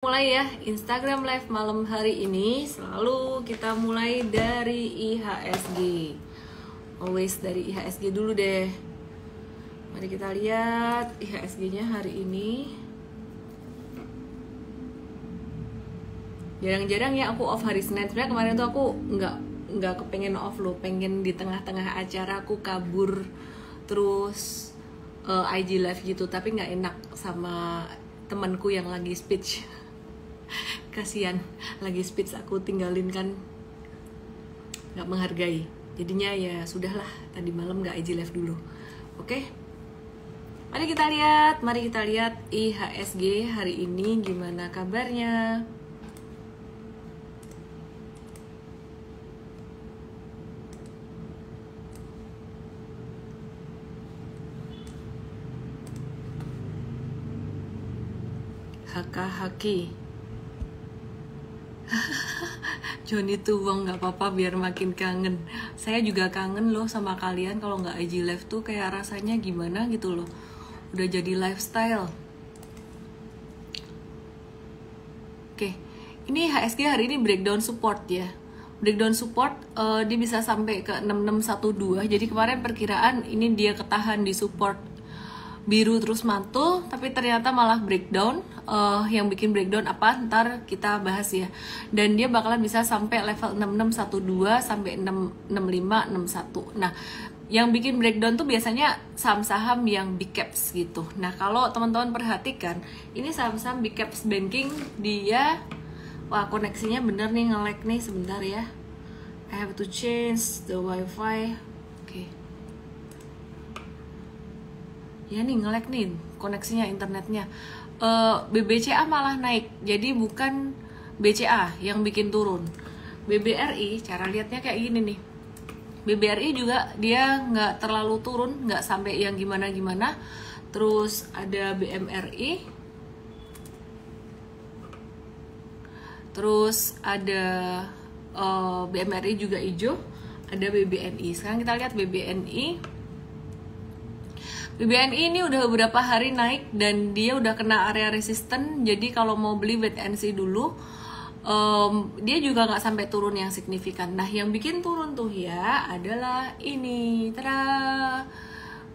Mulai ya Instagram Live malam hari ini. Selalu kita mulai dari IHSG. Always dari IHSG dulu deh. Mari kita lihat IHSG-nya hari ini. Jarang-jarang ya aku off hari Senin. Sebenarnya kemarin tuh aku nggak kepengen off loh. Pengen di tengah-tengah acara aku kabur terus IG live gitu. Tapi nggak enak sama temanku yang lagi speech. Kasian lagi speech aku tinggalin kan, nggak menghargai. Jadinya ya sudahlah, tadi malam nggak IG live dulu. Oke, mari kita lihat IHSG hari ini gimana kabarnya. Haki Joni Tuwong, nggak apa-apa biar makin kangen. Saya juga kangen loh sama kalian. Kalau nggak IG live tuh kayak rasanya gimana gitu loh. Udah jadi lifestyle. Oke, ini HSG hari ini breakdown support ya. Breakdown support dia bisa sampai ke 6612. Jadi kemarin perkiraan ini dia ketahan di support biru terus mantul, tapi ternyata malah breakdown. Yang bikin breakdown apa ntar kita bahas ya. Dan dia bakalan bisa sampai level 6612 sampai 6561. Nah, yang bikin breakdown tuh biasanya saham-saham yang big caps gitu. Nah, kalau teman-teman perhatikan, ini saham-saham big caps banking dia, wah koneksinya bener nih, nge-lag nih sebentar ya. I have to change the wifi. Oke. Ya nih nge-lag nih koneksinya, internetnya. BBCA malah naik, jadi bukan BCA yang bikin turun. BBRI cara lihatnya kayak gini nih. BBRI juga dia nggak terlalu turun, nggak sampai yang gimana-gimana. Terus ada BMRI, terus ada BMRI juga hijau, ada BBNI. Sekarang kita lihat BBNI. BBNI ini udah beberapa hari naik dan dia udah kena area resisten. Jadi kalau mau beli wait and see dulu. Dia juga nggak sampai turun yang signifikan. Nah, yang bikin turun tuh ya adalah ini, tada,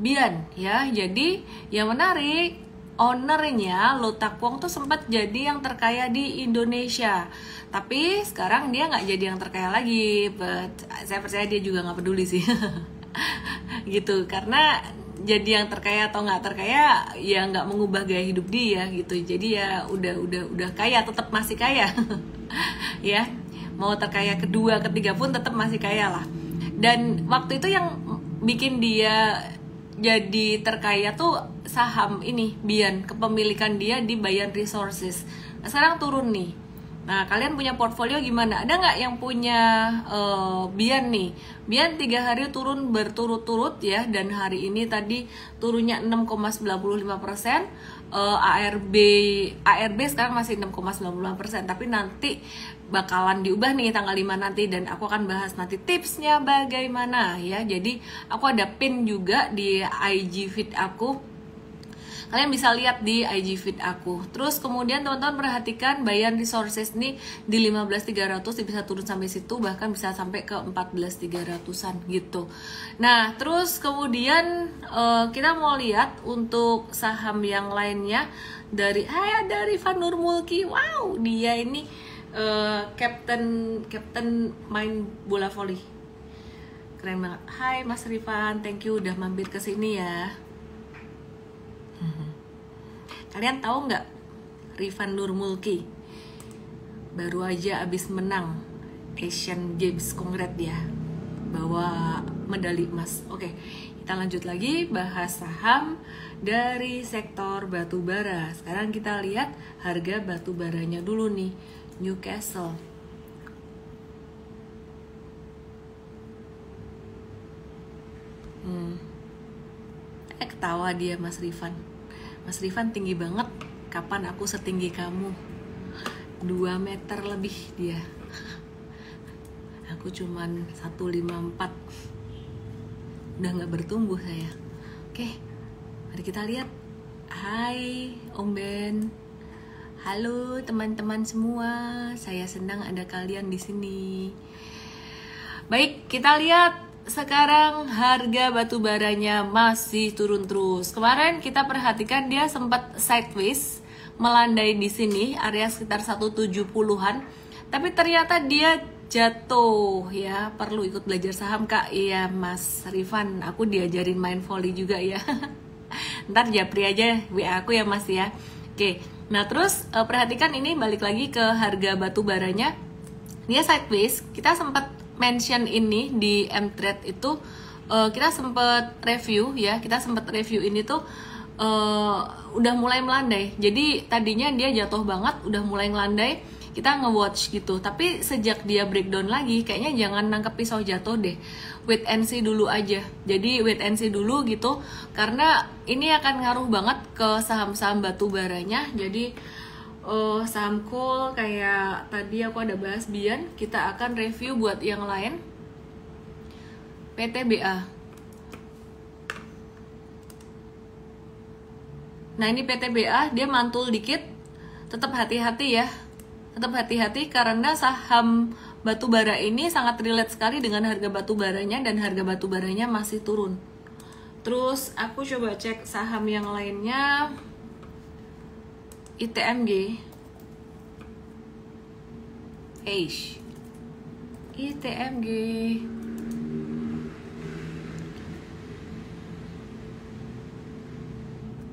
Bian ya. Jadi yang menarik, ownernya Lo Tak Wong tuh sempat jadi yang terkaya di Indonesia. Tapi sekarang dia nggak jadi yang terkaya lagi. But saya percaya dia juga nggak peduli sih. Gitu, karena jadi yang terkaya atau nggak terkaya ya nggak mengubah gaya hidup dia gitu. Jadi ya udah kaya, tetap masih kaya. Ya, mau terkaya kedua ketiga pun tetap masih kaya lah. Dan waktu itu yang bikin dia jadi terkaya tuh saham ini Bian, kepemilikan dia di Bayan Resources. Nah, sekarang turun nih. Nah, kalian punya portfolio gimana? Ada nggak yang punya Bian nih? Bian 3 hari turun berturut-turut ya. Dan hari ini tadi turunnya 6,95%. ARB sekarang masih 6,95%. Tapi nanti bakalan diubah nih tanggal 5 nanti. Dan aku akan bahas nanti tipsnya bagaimana ya. Jadi aku ada pin juga di IG feed aku. Kalian bisa lihat di IG feed aku. Terus kemudian teman-teman perhatikan Bayan Resources nih di 15.300 dia bisa turun sampai situ, bahkan bisa sampai ke 14.300-an gitu. Nah, terus kemudian kita mau lihat untuk saham yang lainnya dari Rifan Nurmulki. Wow, dia ini Captain main bola voli. Keren banget. Hai Mas Rifan, thank you udah mampir ke sini ya. Kalian tahu nggak Rifan Nurmulki baru aja abis menang Asian Games, kongret ya, bawa medali emas. Oke, kita lanjut lagi bahas saham dari sektor batubara. Sekarang kita lihat harga batubaranya dulu nih, Newcastle. Ketawa dia Mas Rifan. Mas Rifan tinggi banget. Kapan aku setinggi kamu? 2 meter lebih dia. Aku cuman 154. Udah gak bertumbuh saya. Oke, mari kita lihat. Hai Om Ben. Halo teman-teman semua, saya senang ada kalian di sini. Baik, kita lihat sekarang harga batu baranya masih turun terus. Kemarin kita perhatikan dia sempat sideways, melandai di sini area sekitar 170-an. Tapi ternyata dia jatuh ya. Perlu ikut belajar saham Kak? Iya Mas Rifan, aku diajarin main volley juga ya. Ntar japri aja WA aku ya Mas ya. Oke, nah terus perhatikan ini balik lagi ke harga batu baranya. Dia sideways, kita sempat mention ini di mTrade itu, kita sempat review ya, ini tuh udah mulai melandai. Jadi tadinya dia jatuh banget, udah mulai melandai, kita nge-watch gitu. Tapi sejak dia breakdown lagi, kayaknya jangan nangkep pisau jatuh deh. Wait and see dulu aja. Jadi wait and see dulu gitu, karena ini akan ngaruh banget ke saham-saham batu baranya. Jadi saham coal kayak tadi aku ada bahas Bian, kita akan review buat yang lain. PTBA. Nah ini PTBA, dia mantul dikit, tetap hati-hati ya. Tetap hati-hati karena saham batu bara ini sangat relate sekali dengan harga batu baranya, dan harga batu baranya masih turun. Terus aku coba cek saham yang lainnya. ITMG. ITMG.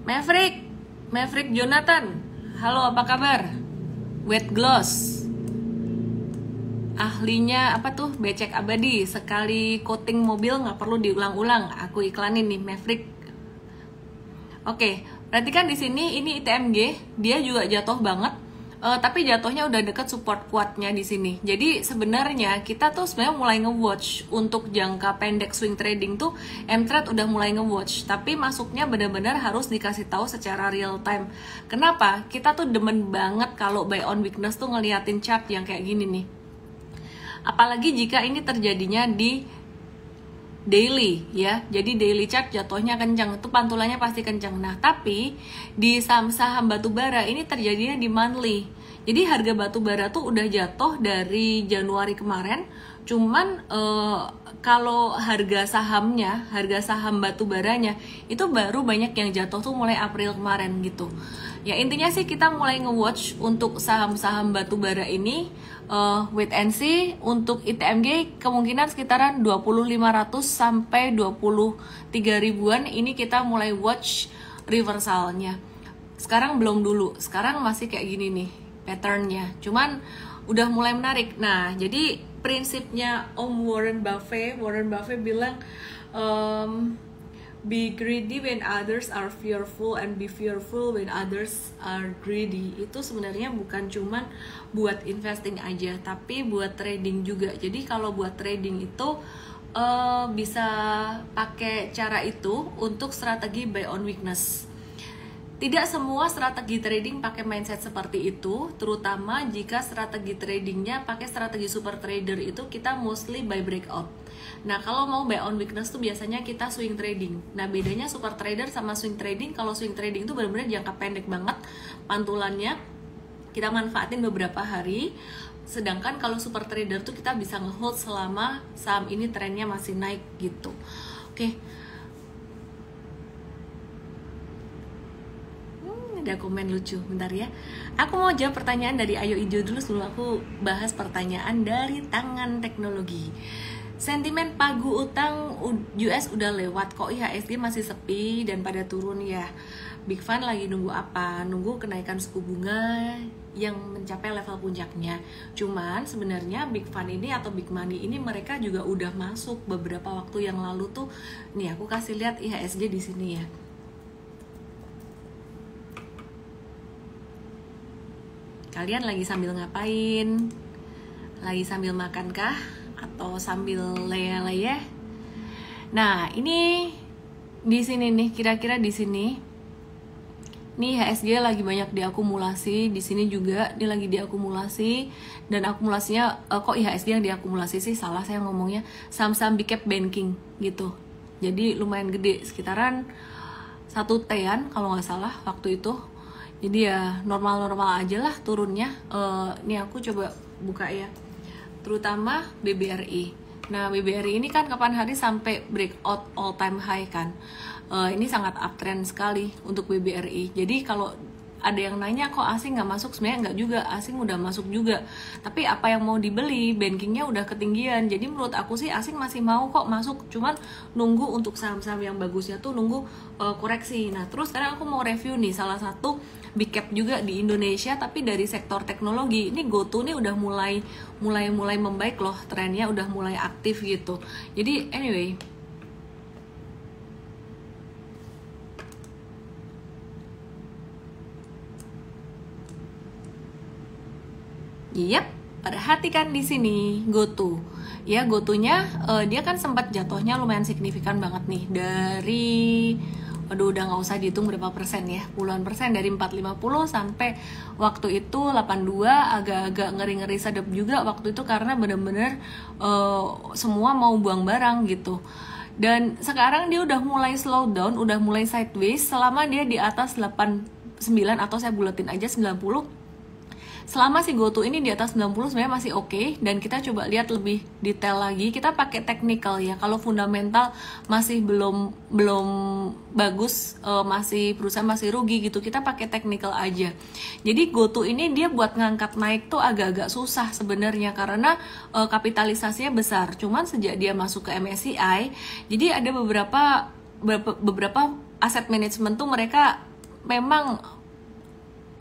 Maverick Jonathan. Halo, apa kabar? Wet gloss. Ahlinya apa tuh? Becek abadi. Sekali coating mobil nggak perlu diulang-ulang. Aku iklanin nih Maverick. Oke, perhatikan di sini ini ITMG, dia juga jatuh banget. Tapi jatuhnya udah deket support kuatnya di sini. Jadi sebenarnya kita tuh sebenarnya mulai nge-watch untuk jangka pendek swing trading tuh mTrade udah mulai nge-watch. Tapi masuknya benar-benar harus dikasih tahu secara real time. Kenapa? Kita tuh demen banget kalau buy on weakness tuh ngeliatin chart yang kayak gini nih. Apalagi jika ini terjadinya di daily ya, jadi daily chart jatuhnya kencang, itu pantulannya pasti kencang. Nah tapi di saham-saham batubara ini terjadinya di monthly. Jadi harga batubara tuh udah jatuh dari Januari kemarin, cuman kalau harga saham batubaranya itu baru banyak yang jatuh tuh mulai April kemarin gitu. Ya intinya sih kita mulai nge-watch untuk saham-saham batubara ini. Wait and see. Untuk ITMG kemungkinan sekitaran 20.500 sampai 23 ribuan ini kita mulai watch reversalnya. Sekarang belum dulu, sekarang masih kayak gini nih patternnya, cuman udah mulai menarik. Nah jadi prinsipnya Om Warren Buffett bilang be greedy when others are fearful and be fearful when others are greedy. Itu sebenarnya bukan cuman buat investing aja, tapi buat trading juga. Jadi kalau buat trading itu bisa pakai cara itu untuk strategi buy on weakness. Tidak semua strategi trading pakai mindset seperti itu, terutama jika strategi tradingnya pakai strategi super trader, itu kita mostly buy breakout. Nah kalau mau buy on weakness tuh biasanya kita swing trading. Nah bedanya super trader sama swing trading, kalau swing trading itu benar-benar jangka pendek banget pantulannya, kita manfaatin beberapa hari. Sedangkan kalau super trader tuh kita bisa ngehold selama saham ini trennya masih naik gitu. Oke. Ada komen lucu, bentar ya. Aku mau jawab pertanyaan dari Ayo Ijo dulu sebelum aku bahas pertanyaan dari Tangan Teknologi. Sentimen pagu utang US udah lewat, kok IHSG masih sepi dan pada turun ya. Big Fund lagi nunggu apa? Nunggu kenaikan suku bunga yang mencapai level puncaknya. Cuman sebenarnya Big Fund ini atau Big Money ini mereka juga udah masuk beberapa waktu yang lalu tuh. Nih aku kasih lihat IHSG di sini ya. Kalian lagi sambil ngapain? Lagi sambil makan kah? Atau sambil leyeh-leyeh? Nah, ini di sini nih, kira-kira di sini. Nih IHSG lagi banyak diakumulasi, di sini juga dia lagi diakumulasi, dan akumulasinya kok IHSG yang diakumulasi sih? Salah saya ngomongnya. Saham-saham big cap banking gitu. Jadi lumayan gede, sekitaran 1 T-an kalau nggak salah waktu itu. Jadi ya normal-normal aja lah turunnya. Ini aku coba buka ya, terutama BBRI. Nah, BBRI ini kan kapan hari sampai breakout all time high kan. Ini sangat uptrend sekali untuk BBRI. Jadi kalau ada yang nanya kok asing nggak masuk, sebenarnya nggak juga, asing udah masuk juga. Tapi apa yang mau dibeli, bankingnya udah ketinggian. Jadi menurut aku sih asing masih mau kok masuk, cuman nunggu untuk saham-saham yang bagusnya tuh nunggu koreksi. Nah terus sekarang aku mau review nih salah satu big cap juga di Indonesia, tapi dari sektor teknologi. Ini GoTo nih udah mulai membaik loh, trennya udah mulai aktif gitu. Jadi anyway, yep, perhatikan di sini GoTo. Ya, GoTo-nya dia kan sempat jatuhnya lumayan signifikan banget nih dari udah nggak usah dihitung berapa persen ya, puluhan persen, dari 450 sampai waktu itu 82, agak-agak ngeri-ngeri sedep juga waktu itu karena bener-bener semua mau buang barang gitu. Dan sekarang dia udah mulai slow down, udah mulai sideways selama dia di atas 89 atau saya buletin aja 90. Selama si GoTo ini di atas 90 sebenarnya masih oke, dan kita coba lihat lebih detail lagi. Kita pakai technical ya. Kalau fundamental masih belum bagus, masih perusahaan masih rugi gitu, kita pakai technical aja. Jadi GoTo ini dia buat ngangkat naik tuh agak-agak susah sebenarnya karena kapitalisasinya besar. Cuman sejak dia masuk ke MSCI, jadi ada beberapa aset manajemen tuh mereka memang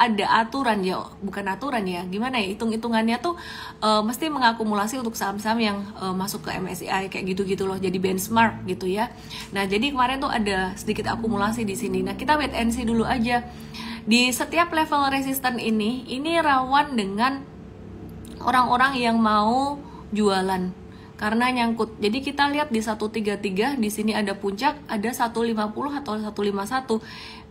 ada aturan ya, bukan aturan ya, gimana ya, hitung-hitungannya tuh mesti mengakumulasi untuk saham-saham yang masuk ke MSCI kayak gitu-gitu loh, jadi benchmark gitu ya. Nah jadi kemarin tuh ada sedikit akumulasi di sini. Nah kita wait and see dulu aja. Di setiap level resisten ini rawan dengan orang-orang yang mau jualan karena nyangkut. Jadi kita lihat di 133 di sini ada puncak, ada 150 atau 151.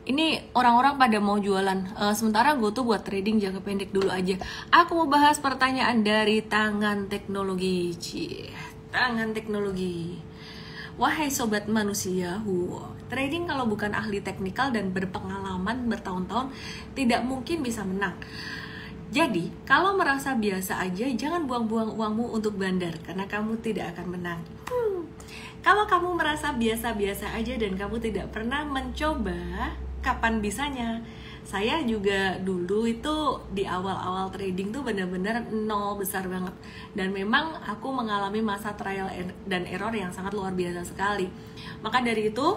Ini orang-orang pada mau jualan. Sementara GoTo buat trading jangka pendek dulu aja. Aku mau bahas pertanyaan dari tangan teknologi. Tangan teknologi. Wahai sobat manusia, trading kalau bukan ahli teknikal dan berpengalaman bertahun-tahun tidak mungkin bisa menang. Jadi, kalau merasa biasa aja, jangan buang-buang uangmu untuk bandar, karena kamu tidak akan menang. Kalau kamu merasa biasa-biasa aja dan kamu tidak pernah mencoba, kapan bisanya? Saya juga dulu itu di awal-awal trading tuh benar-benar nol besar banget. Dan memang aku mengalami masa trial dan error yang sangat luar biasa sekali. Maka dari itu,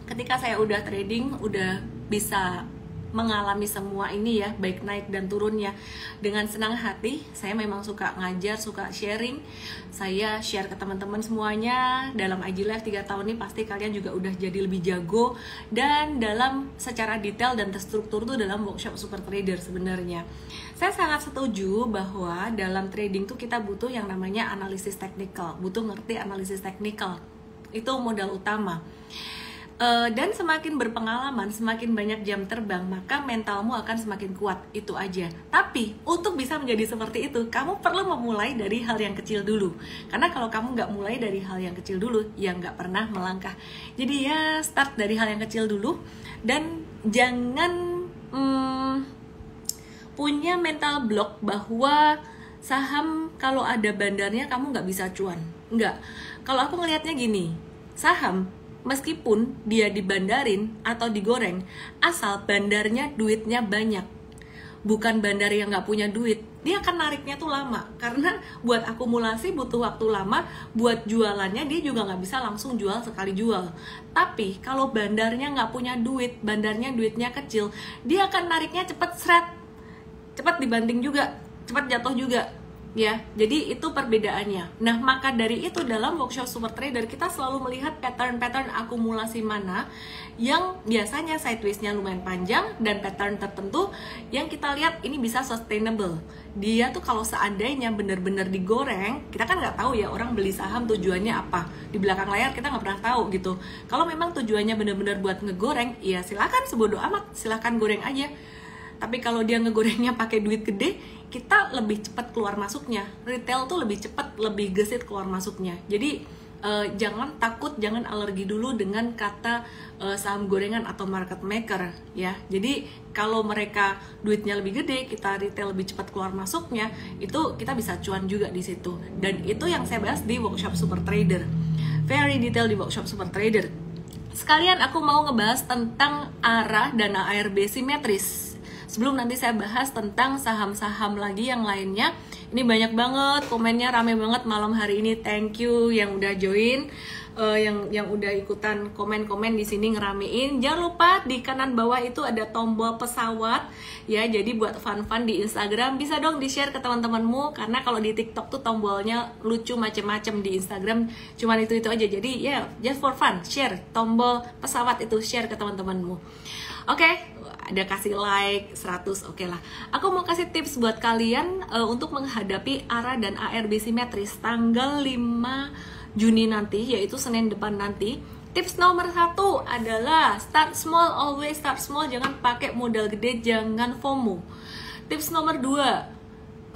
ketika saya udah trading, udah bisa mengalami semua ini ya, baik naik dan turunnya dengan senang hati. Saya memang suka ngajar, suka sharing. Saya share ke teman-teman semuanya. Dalam IG Live 3 tahun ini pasti kalian juga udah jadi lebih jago dan dalam secara detail dan terstruktur tuh dalam workshop Super Trader sebenarnya. Saya sangat setuju bahwa dalam trading tuh kita butuh yang namanya analisis teknikal, butuh ngerti analisis teknikal. Itu modal utama. Dan semakin berpengalaman, semakin banyak jam terbang, maka mentalmu akan semakin kuat, itu aja. Tapi untuk bisa menjadi seperti itu, kamu perlu memulai dari hal yang kecil dulu. Karena kalau kamu nggak mulai dari hal yang kecil dulu, ya nggak pernah melangkah. Jadi ya start dari hal yang kecil dulu, dan jangan punya mental block bahwa saham kalau ada bandarnya kamu nggak bisa cuan. Nggak. Kalau aku ngelihatnya gini, saham meskipun dia dibandarin atau digoreng, asal bandarnya duitnya banyak, bukan bandar yang nggak punya duit, dia akan nariknya tuh lama. Karena buat akumulasi butuh waktu lama, buat jualannya dia juga nggak bisa langsung jual sekali jual. Tapi kalau bandarnya nggak punya duit, bandarnya duitnya kecil, dia akan nariknya cepet seret, cepet dibanting juga, cepet jatuh juga. Ya, jadi itu perbedaannya. Nah, maka dari itu dalam workshop Super Trader kita selalu melihat pattern-pattern akumulasi mana yang biasanya sideways-nya lumayan panjang dan pattern tertentu yang kita lihat ini bisa sustainable. Dia tuh kalau seandainya benar-benar digoreng, kita kan nggak tahu ya orang beli saham tujuannya apa. Di belakang layar kita nggak pernah tahu gitu. Kalau memang tujuannya benar-benar buat ngegoreng, ya silakan, sebodoh amat, silakan goreng aja. Tapi kalau dia ngegorengnya pakai duit gede, kita lebih cepat keluar masuknya. Retail tuh lebih cepat, lebih gesit keluar masuknya. Jadi jangan takut, jangan alergi dulu dengan kata saham gorengan atau market maker ya. Jadi kalau mereka duitnya lebih gede, kita retail lebih cepat keluar masuknya, itu kita bisa cuan juga di situ. Dan itu yang saya bahas di workshop Super Trader, very detail di workshop Super Trader. Sekalian aku mau ngebahas tentang arah dana ARB simetris. Sebelum nanti saya bahas tentang saham-saham lagi yang lainnya. Ini banyak banget komennya, rame banget malam hari ini. Thank you yang udah join, yang udah ikutan komen-komen di sini ngeramein. Jangan lupa di kanan bawah itu ada tombol pesawat ya. Jadi buat fun-fun di Instagram bisa dong di-share ke teman-temanmu, karena kalau di TikTok tuh tombolnya lucu macem-macem, di Instagram cuman itu aja. Jadi ya, just for fun, share tombol pesawat itu, share ke teman-temanmu. Oke, ada kasih like 100, oke lah. Aku mau kasih tips buat kalian untuk menghadapi ARA dan ARB simetris tanggal 5 Juni nanti, yaitu Senin depan nanti. Tips nomor 1 adalah start small, always start small, jangan pakai modal gede, jangan FOMO. Tips nomor 2,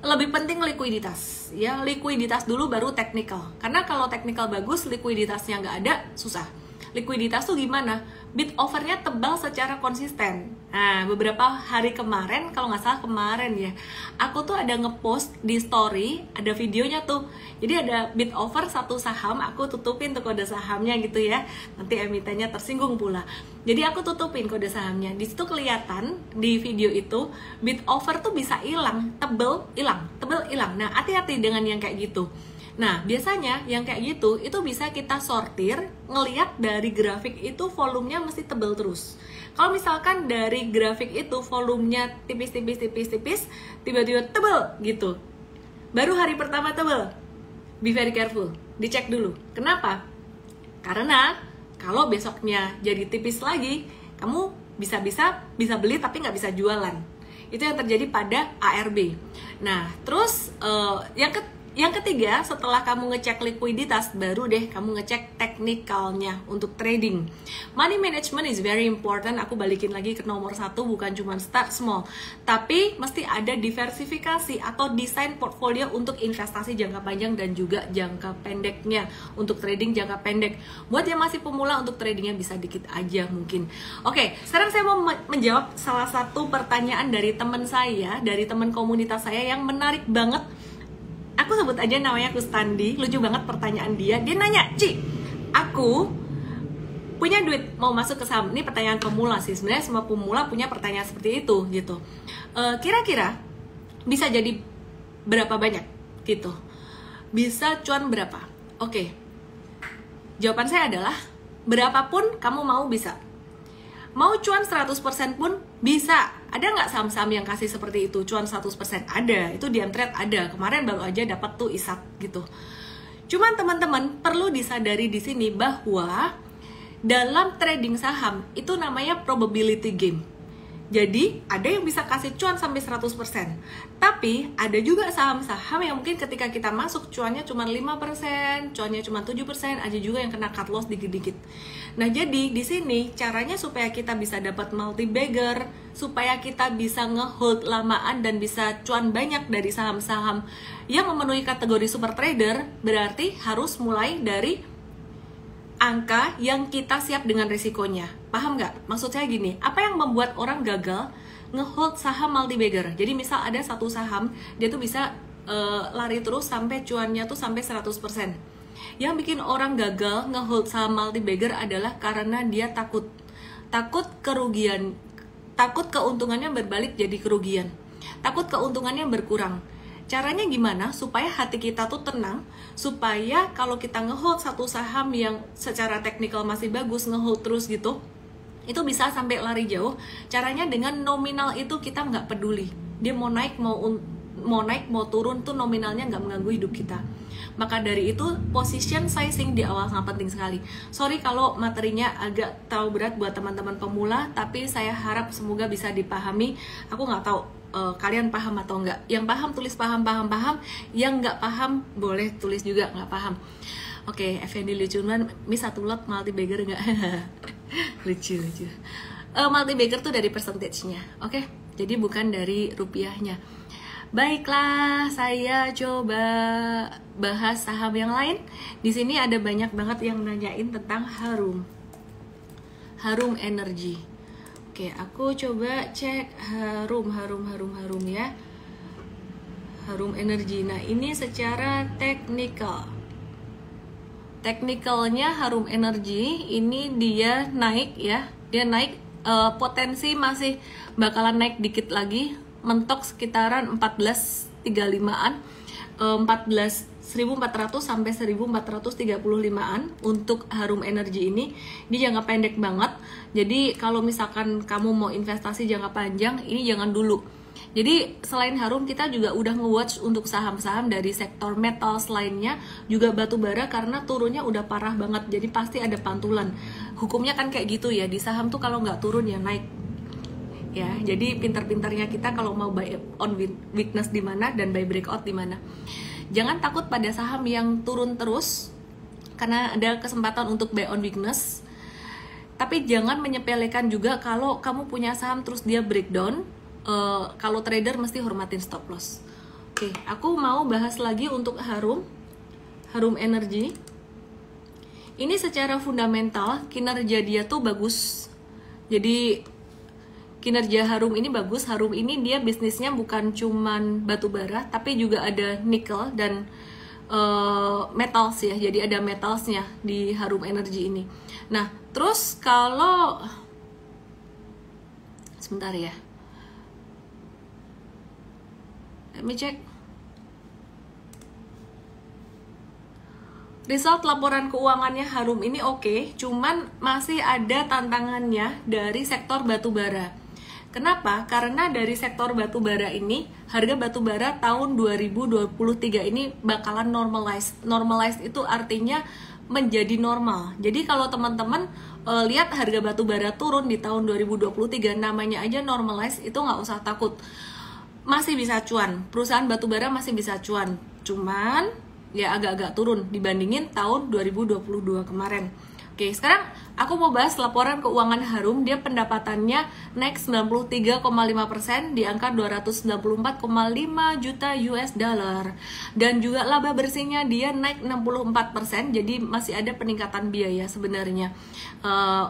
lebih penting likuiditas ya, likuiditas dulu baru technical. Karena kalau technical bagus, likuiditasnya nggak ada, susah. Likuiditas tuh gimana? Bid overnya tebal secara konsisten. Nah, beberapa hari kemarin, kalau nggak salah kemarin ya, aku tuh ada ngepost di story, ada videonya tuh. Jadi ada bid over satu saham, aku tutupin tuh kode sahamnya gitu ya. Nanti emitennya tersinggung pula. Jadi aku tutupin kode sahamnya. Di situ kelihatan di video itu bid over tuh bisa hilang, tebel hilang, tebel hilang. Nah, hati-hati dengan yang kayak gitu. Nah, biasanya yang kayak gitu itu bisa kita sortir, ngelihat dari grafik itu volumenya mesti tebel terus. Kalau misalkan dari grafik itu volumenya tipis, tiba-tiba tebel gitu, baru hari pertama tebel, be very careful, dicek dulu. Kenapa? Karena kalau besoknya jadi tipis lagi, kamu bisa beli tapi nggak bisa jualan. Itu yang terjadi pada ARB. Nah, terus yang ketiga, setelah kamu ngecek likuiditas, baru deh kamu ngecek teknikalnya untuk trading. Money management is very important. Aku balikin lagi ke nomor 1, bukan cuma start small, tapi mesti ada diversifikasi atau desain portfolio untuk investasi jangka panjang dan juga jangka pendeknya. Untuk trading jangka pendek, buat yang masih pemula, untuk tradingnya bisa dikit aja mungkin. Oke, sekarang saya mau menjawab salah satu pertanyaan dari teman saya, dari teman komunitas saya yang menarik banget. Aku sebut aja namanya Kustandi, lucu banget pertanyaan dia. Dia nanya, Ci, aku punya duit mau masuk ke saham. Ini pertanyaan pemula sih, sebenarnya semua pemula punya pertanyaan seperti itu gitu. Kira-kira bisa jadi berapa banyak gitu? Bisa cuan berapa? Oke, jawaban saya adalah berapapun kamu mau bisa. Mau cuan 100% pun bisa. Ada nggak saham-saham yang kasih seperti itu, cuan 100%? Ada, itu di Amtrade ada. Kemarin baru aja dapat tuh ISAT gitu. Cuman teman-teman perlu disadari di sini bahwa dalam trading saham itu namanya probability game. Jadi ada yang bisa kasih cuan sampai 100%. Tapi ada juga saham-saham yang mungkin ketika kita masuk cuannya cuma 5%, cuannya cuma 7%, ada juga yang kena cut loss dikit-dikit. Nah, jadi di sini caranya supaya kita bisa dapat multi bagger, supaya kita bisa ngehold lamaan dan bisa cuan banyak dari saham-saham yang memenuhi kategori super trader, berarti harus mulai dari angka yang kita siap dengan risikonya. Paham nggak? Maksud saya gini, apa yang membuat orang gagal ngehold saham multi bagger? Jadi misal ada satu saham, dia tuh bisa lari terus sampai cuannya tuh sampai 100%. Yang bikin orang gagal ngehold saham multi bagger adalah karena dia takut kerugian, takut keuntungannya berbalik jadi kerugian, takut keuntungannya berkurang. Caranya gimana supaya hati kita tuh tenang, supaya kalau kita ngehold satu saham yang secara teknikal masih bagus, ngehold terus gitu, itu bisa sampai lari jauh. Caranya dengan nominal itu kita nggak peduli, dia mau naik mau turun tuh nominalnya nggak mengganggu hidup kita. Maka dari itu position sizing di awal sangat penting sekali. Sorry kalau materinya agak terlalu berat buat teman-teman pemula, tapi saya harap semoga bisa dipahami. Aku nggak tahu kalian paham atau enggak. Yang paham tulis paham, yang nggak paham boleh tulis juga nggak paham. Oke, Effendi lucu banget. Miss satu lot multi bagger nggak? lucu. Multi bagger tuh dari percentage-nya, oke? Jadi bukan dari rupiahnya. Baiklah, saya coba bahas saham yang lain. Di sini ada banyak banget yang nanyain tentang Harum. Harum Energy. Oke, aku coba cek Harum ya. Harum Energy. Nah, ini secara teknikalnya Harum Energy ini dia naik ya. Dia naik, potensi masih bakalan naik dikit lagi, mentok sekitaran 1435-an, 14.400 sampai 1435-an untuk Harum Energy ini. Ini jangka pendek banget. Jadi kalau misalkan kamu mau investasi jangka panjang, ini jangan dulu. Jadi selain Harum, kita juga udah nge-watch untuk saham-saham dari sektor metals lainnya, juga batu bara, karena turunnya udah parah banget. Jadi pasti ada pantulan. Hukumnya kan kayak gitu ya, di saham tuh kalau nggak turun ya naik. Ya, jadi pintar-pintarnya kita kalau mau buy on weakness di mana dan buy breakout di mana. Jangan takut pada saham yang turun terus, karena ada kesempatan untuk buy on weakness. Tapi jangan menyepelekan juga kalau kamu punya saham terus dia breakdown. Kalau trader mesti hormatin stop loss. Oke, aku mau bahas lagi untuk Harum Energy. Ini secara fundamental kinerja dia tuh bagus. Jadi kinerja Harum ini bagus. Harum ini dia bisnisnya bukan cuman batu bara, tapi juga ada nikel dan metals ya. Jadi ada metalsnya di Harum Energy ini. Nah, terus kalau sebentar ya, let me check. Result laporan keuangannya Harum ini oke, cuman masih ada tantangannya dari sektor batu bara. Kenapa? Karena dari sektor batu bara ini, harga batu bara tahun 2023 ini bakalan normalize. Normalize itu artinya menjadi normal. Jadi kalau teman-teman lihat harga batu bara turun di tahun 2023, namanya aja normalize, itu nggak usah takut. Masih bisa cuan, perusahaan batubara masih bisa cuan, cuman ya agak-agak turun dibandingin tahun 2022 kemarin. Oke, sekarang aku mau bahas laporan keuangan Harum. Dia pendapatannya naik 93,5% di angka 294,5 juta US dollar, dan juga laba bersihnya dia naik 64%. Jadi masih ada peningkatan biaya sebenarnya,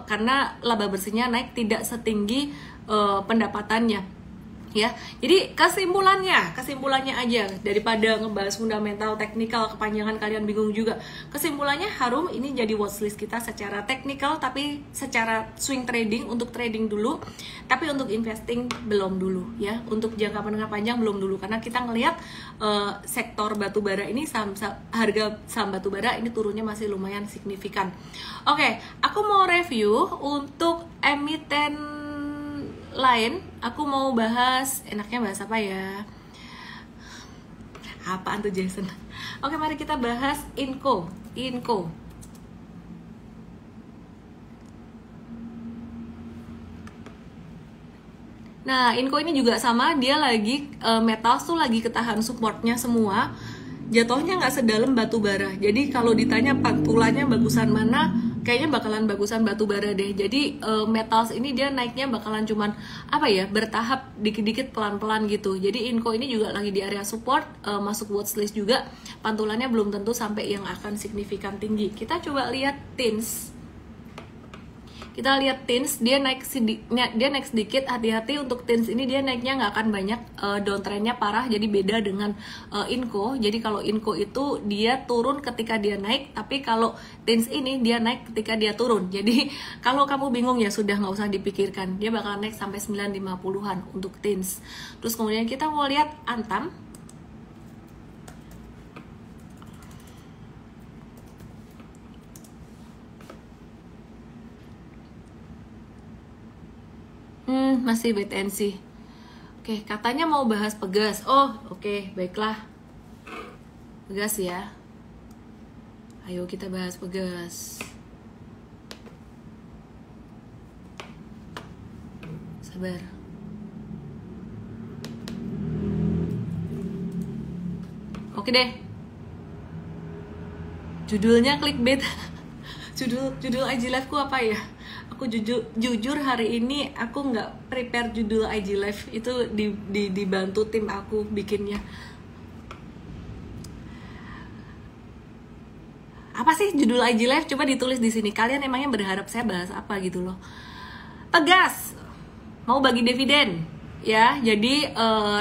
karena laba bersihnya naik tidak setinggi pendapatannya. Ya, jadi kesimpulannya aja, daripada ngebahas fundamental teknikal kepanjangan kalian bingung juga. Kesimpulannya Harum ini jadi watchlist kita secara teknikal, tapi secara swing trading untuk trading dulu, tapi untuk investing belum dulu ya. Untuk jangka menengah panjang belum dulu, karena kita ngelihat sektor batubara ini harga saham batubara ini turunnya masih lumayan signifikan. Oke, aku mau review untuk emiten lain. Aku mau bahas, enaknya bahas apa ya? Apaan tuh Jason? Oke, mari kita bahas Inco. Nah, Inco ini juga sama, dia lagi metals tuh lagi ketahan supportnya semua. Jatuhnya nggak sedalam batu bara. Jadi kalau ditanya pantulannya bagusan mana, kayaknya bakalan bagusan batu bara deh. Jadi metals ini dia naiknya bakalan cuman bertahap, dikit-dikit, pelan-pelan gitu. Jadi Inco ini juga lagi di area support, masuk watchlist juga. Pantulannya belum tentu sampai yang akan signifikan tinggi. Kita coba lihat TINS. Dia naik sedikit. Hati-hati untuk TINS ini, dia naiknya nggak akan banyak, downtrendnya parah. Jadi beda dengan Inco. Jadi kalau Inco itu dia turun ketika dia naik, tapi kalau TINS ini dia naik ketika dia turun. Jadi kalau kamu bingung ya sudah, nggak usah dipikirkan, dia bakal naik sampai 950-an untuk TINS. Terus kemudian kita mau lihat Antam. Masih wait and see. Oke, katanya mau bahas Pegas. Oh, oke, baiklah. Pegas ya. Ayo kita bahas Pegas. Sabar. Oke deh. Judulnya clickbait. Judul IG live-ku apa ya? aku jujur hari ini aku nggak prepare judul IG live, itu dibantu tim aku bikinnya. Apa sih judul IG live? Coba ditulis di sini. Kalian emangnya berharap saya bahas apa gitu loh. Tegas, mau bagi dividen ya. Jadi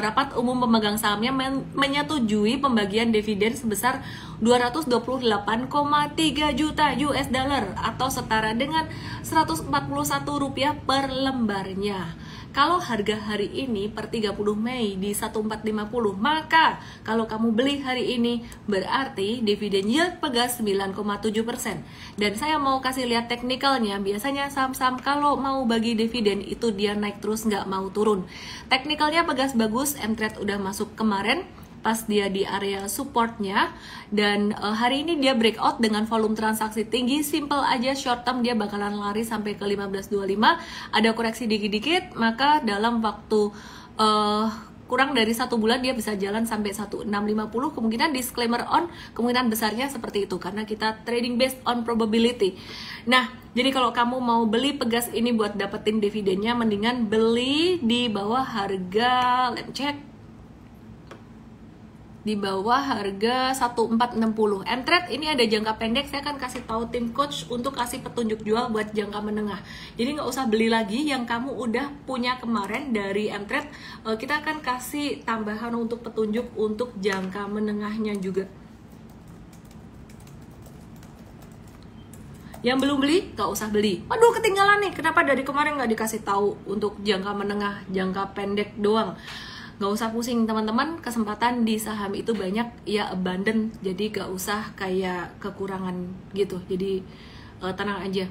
rapat umum pemegang sahamnya menyetujui pembagian dividen sebesar 228,3 juta US dollar atau setara dengan Rp141 per lembarnya. Kalau harga hari ini per 30 Mei di 1450, maka kalau kamu beli hari ini berarti dividen yield Pegas 9,7%. Dan saya mau kasih lihat teknikalnya. Biasanya saham-saham kalau mau bagi dividen itu dia naik terus, nggak mau turun. Teknikalnya Pegas bagus, M-Trade udah masuk kemarin pas dia di area supportnya, dan hari ini dia breakout dengan volume transaksi tinggi. Simple aja, short term dia bakalan lari sampai ke 1525, ada koreksi dikit-dikit, maka dalam waktu kurang dari 1 bulan dia bisa jalan sampai 1650. Kemungkinan disclaimer on, kemungkinan besarnya seperti itu karena kita trading based on probability. Nah, jadi kalau kamu mau beli Pegas ini buat dapetin dividennya, mendingan beli di bawah harga, let's check, di bawah harga 1460. M-Trade ini ada jangka pendek, saya akan kasih tahu tim coach untuk kasih petunjuk jual buat jangka menengah. Jadi nggak usah beli lagi yang kamu udah punya kemarin dari M-Trade. Kita akan kasih tambahan untuk petunjuk untuk jangka menengahnya juga. Yang belum beli, nggak usah beli. Waduh, ketinggalan nih, kenapa dari kemarin nggak dikasih tahu untuk jangka menengah, jangka pendek doang. Gak usah pusing teman-teman, kesempatan di saham itu banyak ya, abundant, jadi gak usah kayak kekurangan gitu. Jadi tenang aja.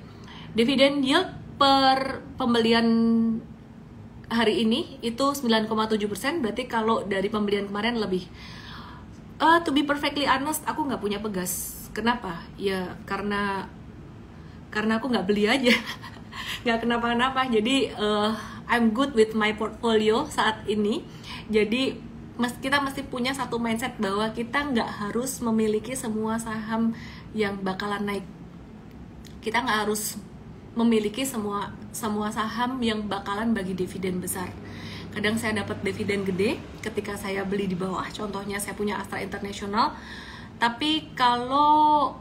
Dividen yield per pembelian hari ini itu 9,7%, berarti kalau dari pembelian kemarin lebih. To be perfectly honest, aku nggak punya Pegas. Kenapa? Ya karena aku nggak beli aja. Nggak kenapa-kenapa. Jadi I'm good with my portfolio saat ini. Jadi kita mesti punya satu mindset bahwa kita nggak harus memiliki semua saham yang bakalan naik. Kita nggak harus memiliki semua saham yang bakalan bagi dividen besar. Kadang saya dapat dividen gede ketika saya beli di bawah. Contohnya saya punya Astra International. Tapi kalau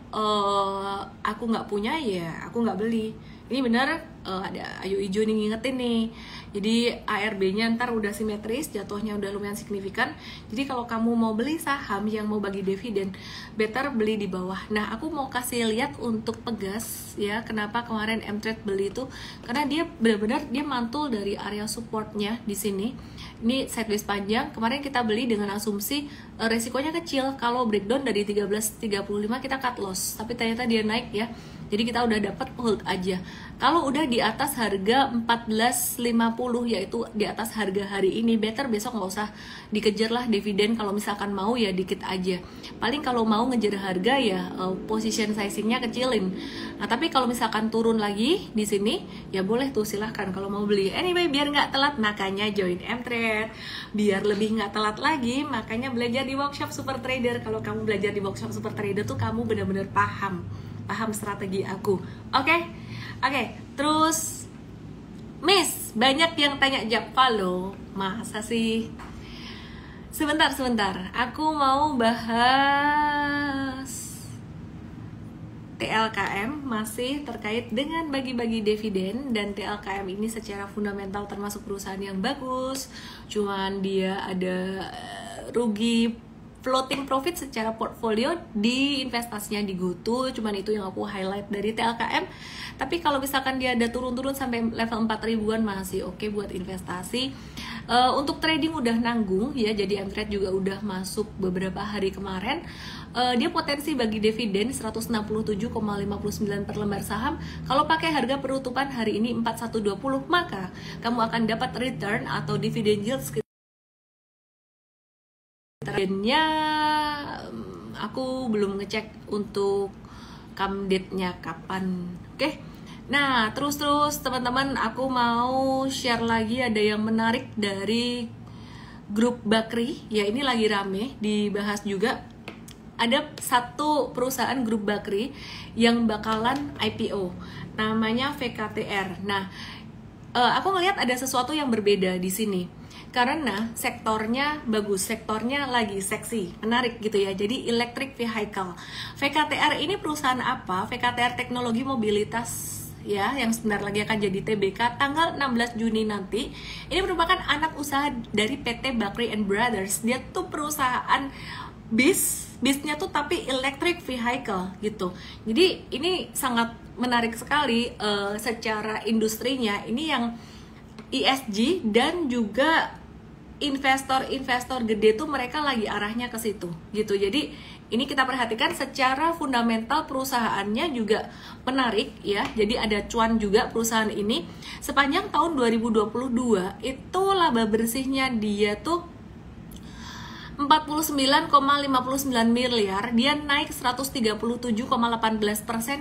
aku nggak punya, ya aku nggak beli. Ini benar, ada Ayu Ijo nih ngingetin nih. Jadi ARB-nya ntar udah simetris, jatuhnya udah lumayan signifikan. Jadi kalau kamu mau beli saham yang mau bagi dividen, better beli di bawah. Nah, aku mau kasih lihat untuk Pegas ya, kenapa kemarin M-Trade beli itu, karena dia benar-benar dia mantul dari area supportnya di sini. Ini sideways panjang. Kemarin kita beli dengan asumsi resikonya kecil. Kalau breakdown dari 13.35 kita cut loss, tapi ternyata dia naik ya. Jadi kita udah dapat hold aja. Kalau udah di atas harga 14.50, yaitu di atas harga hari ini, better besok nggak usah dikejar lah dividen. Kalau misalkan mau ya dikit aja. Paling kalau mau ngejar harga ya position sizingnya kecilin. Nah tapi kalau misalkan turun lagi di sini, ya boleh tuh silahkan kalau mau beli. Anyway, biar nggak telat makanya join M-Trade. Biar lebih nggak telat lagi, makanya belajar di workshop Super Trader. Kalau kamu belajar di workshop Super Trader tuh kamu benar-benar paham strategi aku. Oke. Terus Miss, banyak yang tanya Japfa loh. Masa sih? Sebentar. Aku mau bahas TLKM masih terkait dengan bagi-bagi dividen, dan TLKM ini secara fundamental termasuk perusahaan yang bagus. Cuman dia ada rugi floating profit secara portfolio di investasinya di GoTo, cuman itu yang aku highlight dari TLKM. Tapi kalau misalkan dia ada turun-turun sampai level 4.000-an masih oke buat investasi. Untuk trading udah nanggung ya, jadi M-Trade juga udah masuk beberapa hari kemarin. Dia potensi bagi dividen 167,59 per lembar saham. Kalau pakai harga penutupan hari ini 4120, maka kamu akan dapat return atau dividen yield nya. Aku belum ngecek untuk come date-nya kapan. Oke. Nah, terus teman-teman, aku mau share lagi ada yang menarik dari grup Bakri. Ya, ini lagi rame dibahas juga. ada satu perusahaan grup Bakri yang bakalan IPO, namanya VKTR. Nah, aku ngelihat ada sesuatu yang berbeda di sini karena sektornya bagus, sektornya lagi seksi, menarik gitu ya. Jadi electric vehicle. VKTR ini perusahaan apa? VKTR Teknologi Mobilitas ya, yang sebentar lagi akan jadi TBK tanggal 16 Juni nanti. Ini merupakan anak usaha dari PT Bakri and Brothers. Dia tuh perusahaan bisnya tuh tapi electric vehicle gitu. Jadi ini sangat menarik sekali secara industrinya. Ini yang ESG dan juga investor-investor gede tuh mereka lagi arahnya ke situ gitu. Jadi ini kita perhatikan secara fundamental perusahaannya juga menarik ya. Jadi ada cuan juga perusahaan ini. Sepanjang tahun 2022 itu laba bersihnya dia tuh 49,59 miliar, dia naik 137,18%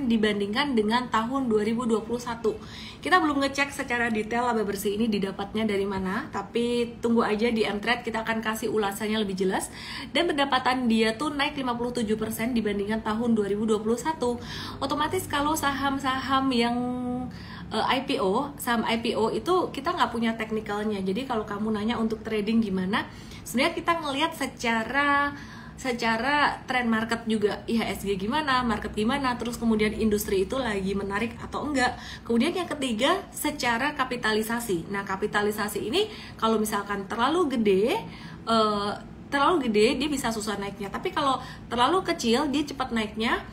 dibandingkan dengan tahun 2021. Kita belum ngecek secara detail laba bersih ini didapatnya dari mana, tapi tunggu aja di Mtrade, kita akan kasih ulasannya lebih jelas. Dan pendapatan dia tuh naik 57% dibandingkan tahun 2021. Otomatis kalau saham-saham yang saham IPO itu kita nggak punya teknikalnya. Jadi kalau kamu nanya untuk trading gimana, sebenarnya kita ngelihat secara trend market juga, IHSG gimana, market gimana, terus kemudian industri itu lagi menarik atau enggak. Kemudian yang ketiga, secara kapitalisasi. Nah, kapitalisasi ini kalau misalkan terlalu gede dia bisa susah naiknya. Tapi kalau terlalu kecil dia cepat naiknya.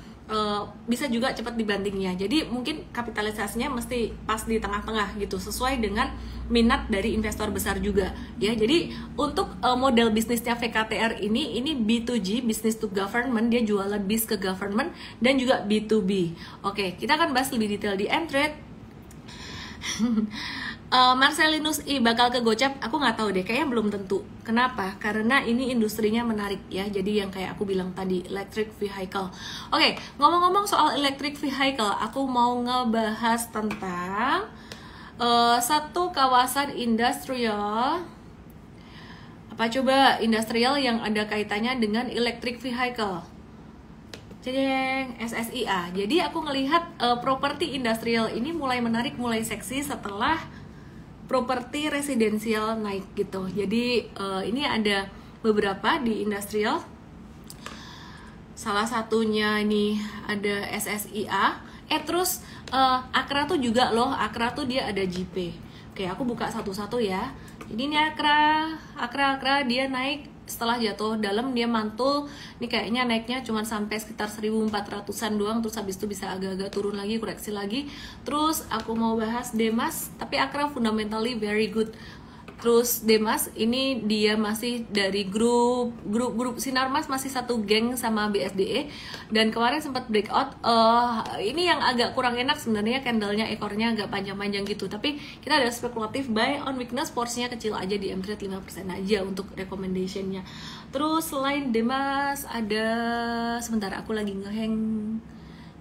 Bisa juga cepat dibandingnya. Jadi mungkin kapitalisasinya mesti pas di tengah-tengah gitu, sesuai dengan minat dari investor besar juga ya. Jadi untuk model bisnisnya VKTR ini B2G, business to government, dia jualan bis ke government, dan juga B2B. Oke, kita akan bahas lebih detail di Mtrade. Marcelinus I bakal ke Gocap, aku nggak tahu deh, kayaknya belum tentu. Kenapa? Karena ini industrinya menarik ya. Jadi yang kayak aku bilang tadi, electric vehicle. Oke, ngomong-ngomong soal electric vehicle, aku mau ngebahas tentang satu kawasan industrial. Apa coba industrial yang ada kaitannya dengan electric vehicle? Ceng, SSIA. Jadi aku ngelihat properti industrial ini mulai menarik, mulai seksi setelah properti residensial naik gitu. Jadi ini ada beberapa di industrial. Salah satunya ini ada SSIA. Terus Akra tuh juga loh. Akra tuh dia ada JP. Oke, aku buka satu-satu ya. Jadi ini Akra dia naik setelah jatuh dalam, dia mantul. Ini kayaknya naiknya cuma sampai sekitar 1400-an doang, terus habis itu bisa agak-agak turun lagi, koreksi lagi. Terus aku mau bahas Demas, tapi Akra fundamentally very good. Terus Demas ini dia masih dari grup Sinarmas, masih satu geng sama BSDE, dan kemarin sempat breakout. Ini yang agak kurang enak sebenarnya, candlenya ekornya agak panjang-panjang gitu, tapi kita ada spekulatif buy on weakness, porsinya kecil aja di Mtrade 5% aja untuk recommendationnya. Terus selain Demas ada, sebentar aku lagi ngehang,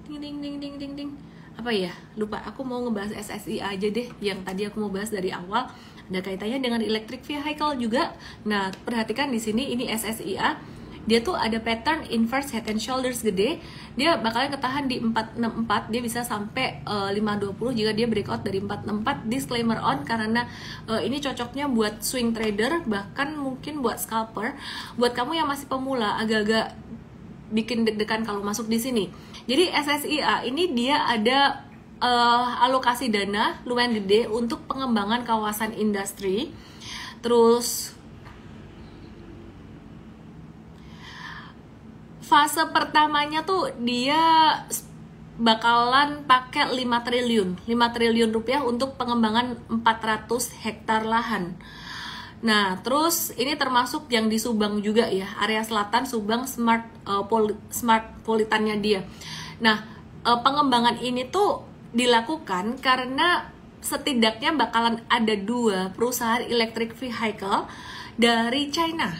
ding apa ya, lupa. Aku mau ngebahas SSI aja deh, yang tadi aku mau bahas dari awal, ada kaitannya dengan electric vehicle juga. Nah, perhatikan di sini, ini SSIA, dia tuh ada pattern inverse head and shoulders gede. Dia bakalan ketahan di 464, dia bisa sampai 520 jika dia breakout dari 464. Disclaimer on, karena ini cocoknya buat swing trader, bahkan mungkin buat scalper. Buat kamu yang masih pemula, agak-agak bikin deg-degan kalau masuk di sini. Jadi SSIA ini dia ada alokasi dana lumayan gede untuk pengembangan kawasan industri. Terus fase pertamanya tuh dia bakalan pakai 5 triliun rupiah untuk pengembangan 400 hektar lahan. Nah, terus ini termasuk yang di Subang juga ya, area selatan Subang, smart politannya dia. Nah, pengembangan ini tuh dilakukan karena setidaknya bakalan ada 2 perusahaan electric vehicle dari China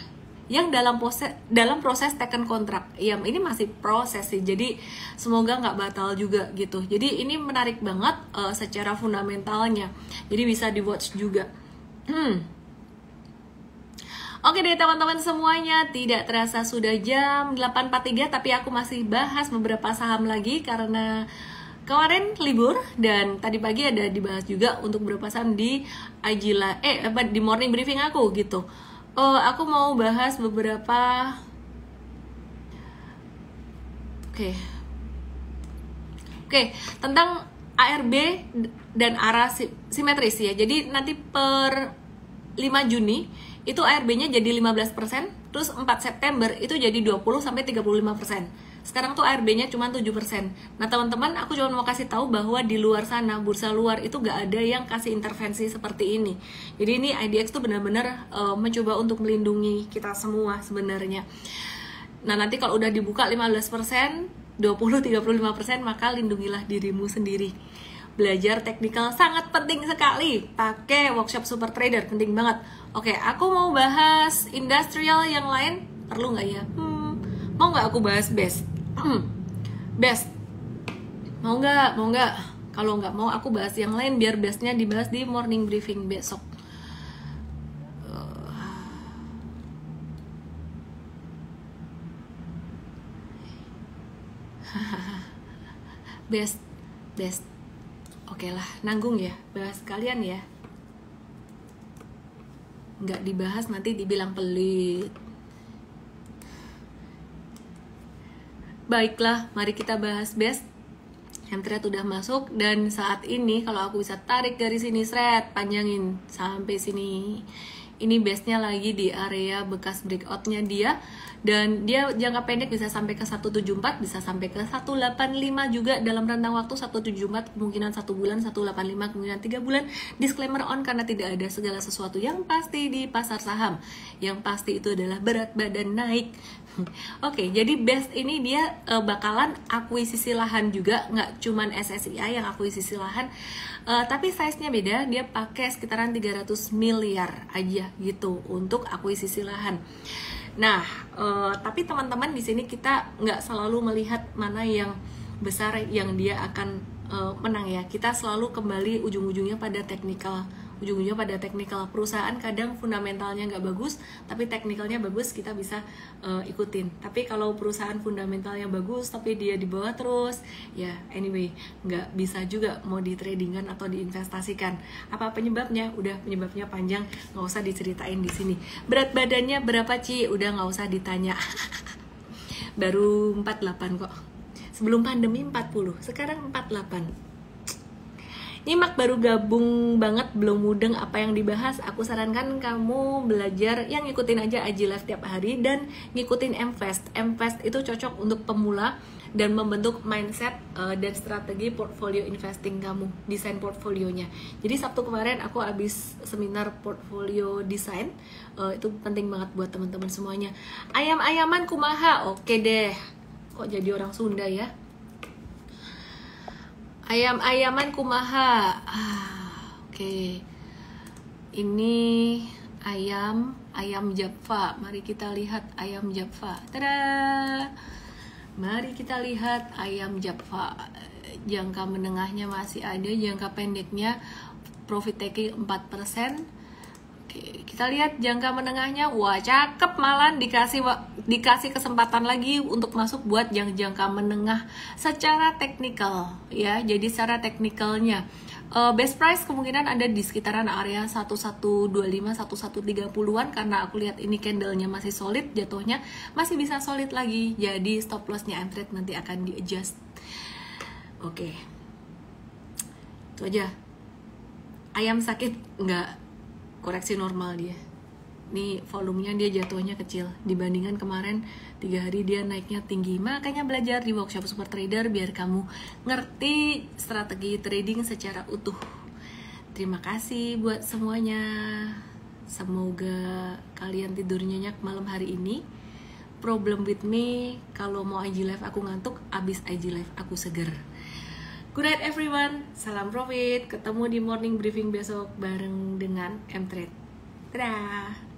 yang dalam proses taken kontrak. Ya, ini masih proses sih, jadi semoga nggak batal juga gitu. Jadi ini menarik banget secara fundamentalnya, jadi bisa di watch juga. Oke deh teman-teman semuanya, tidak terasa sudah jam 8.43, tapi aku masih bahas beberapa saham lagi karena kemarin libur dan tadi pagi ada dibahas juga untuk beberapa saham di di morning briefing aku gitu. Aku mau bahas beberapa tentang ARB dan arah simetris ya. Jadi nanti per 5 Juni itu ARB-nya jadi 15%, terus 4 September itu jadi 20-35%. Sekarang tuh ARB-nya cuma 7%. Nah teman-teman, aku cuma mau kasih tahu bahwa di luar sana, bursa luar itu gak ada yang kasih intervensi seperti ini. Jadi ini IDX tuh benar-benar mencoba untuk melindungi kita semua sebenarnya. Nah nanti kalau udah dibuka 15%, 20-35%, maka lindungilah dirimu sendiri. Belajar teknikal sangat penting sekali. Pakai workshop Super Trader, penting banget. Oke, aku mau bahas industrial yang lain. Perlu nggak ya? Mau nggak aku bahas best? Best. Mau nggak? Mau nggak? Kalau nggak mau, aku bahas yang lain biar bestnya dibahas di morning briefing besok. Best. Oke lah, nanggung ya, bahas kalian ya. Nggak dibahas nanti dibilang pelit. Baiklah, mari kita bahas best. Mtrade udah masuk dan saat ini kalau aku bisa tarik dari sini panjangin sampai sini. Ini bestnya lagi di area bekas breakoutnya dia, dan dia jangka pendek bisa sampai ke 174, bisa sampai ke 185 juga dalam rentang waktu 174, kemungkinan 1 bulan, 185 kemungkinan 3 bulan. Disclaimer on karena tidak ada segala sesuatu yang pasti di pasar saham. Yang pasti itu adalah berat badan naik. Oke, jadi best ini dia bakalan akuisisi lahan juga, nggak cuman SSIA yang akuisisi lahan, tapi size-nya beda. Dia pakai sekitaran 300 miliar aja gitu untuk akuisisi lahan. Nah, tapi teman-teman di sini kita nggak selalu melihat mana yang besar yang dia akan menang ya. Kita selalu kembali ujung-ujungnya pada teknikal. Perusahaan kadang fundamentalnya nggak bagus tapi teknikalnya bagus, kita bisa ikutin. Tapi kalau perusahaan fundamentalnya bagus tapi dia di bawah terus, ya anyway nggak bisa juga mau di tradingan atau diinvestasikan. Apa penyebabnya? Udah, penyebabnya panjang, nggak usah diceritain di sini. Berat badannya berapa Ci? Udah nggak usah ditanya. Baru 48 kok. Sebelum pandemi 40, sekarang 48. Nyimak baru gabung banget, belum mudeng apa yang dibahas. Aku sarankan kamu belajar yang ngikutin aja IG Live tiap hari dan ngikutin MFast. MFast itu cocok untuk pemula dan membentuk mindset dan strategi portfolio investing kamu, desain portfolionya. Jadi Sabtu kemarin aku habis seminar portfolio design, itu penting banget buat teman-teman semuanya. Ayam-ayaman kumaha? Oke deh, kok jadi orang Sunda ya? Ayam-ayaman kumaha. Oke. Ini ayam Java. Mari kita lihat ayam Java. Tada. Mari kita lihat ayam Java. Jangka menengahnya masih ada, jangka pendeknya profit taking 4%. Oke, kita lihat jangka menengahnya. Wah, cakep, malah dikasih kesempatan lagi untuk masuk buat yang jangka menengah secara teknikal ya. Jadi secara teknikalnya best price kemungkinan ada di sekitaran area 1125 1130-an karena aku lihat ini candlenya masih solid, jatuhnya masih bisa solid lagi. Jadi stop lossnya Mtrade nanti akan di adjust. Oke. Itu aja. Ayam sakit enggak, koreksi normal dia. Nih volumenya dia jatuhnya kecil dibandingkan kemarin 3 hari dia naiknya tinggi. Makanya belajar di workshop Super Trader biar kamu ngerti strategi trading secara utuh. Terima kasih buat semuanya. Semoga kalian tidur nyenyak malam hari ini. Problem with me, kalau mau IG live aku ngantuk, abis IG live aku seger. Good night everyone, salam profit. Ketemu di morning briefing besok bareng dengan Mtrade. Dadah.